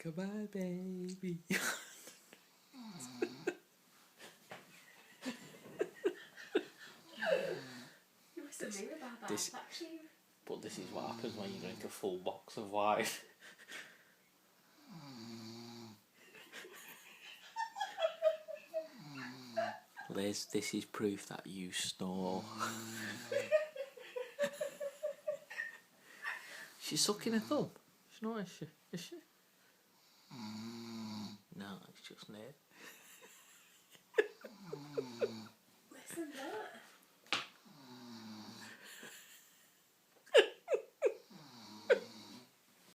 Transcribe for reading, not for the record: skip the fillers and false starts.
Goodbye, baby. You must have made about that, This- actually. But this is what happens when you drink a full box of wine. Liz, this is proof that you snore. She's sucking her thumb. She's not, is she? Is she? No, it's just Nate.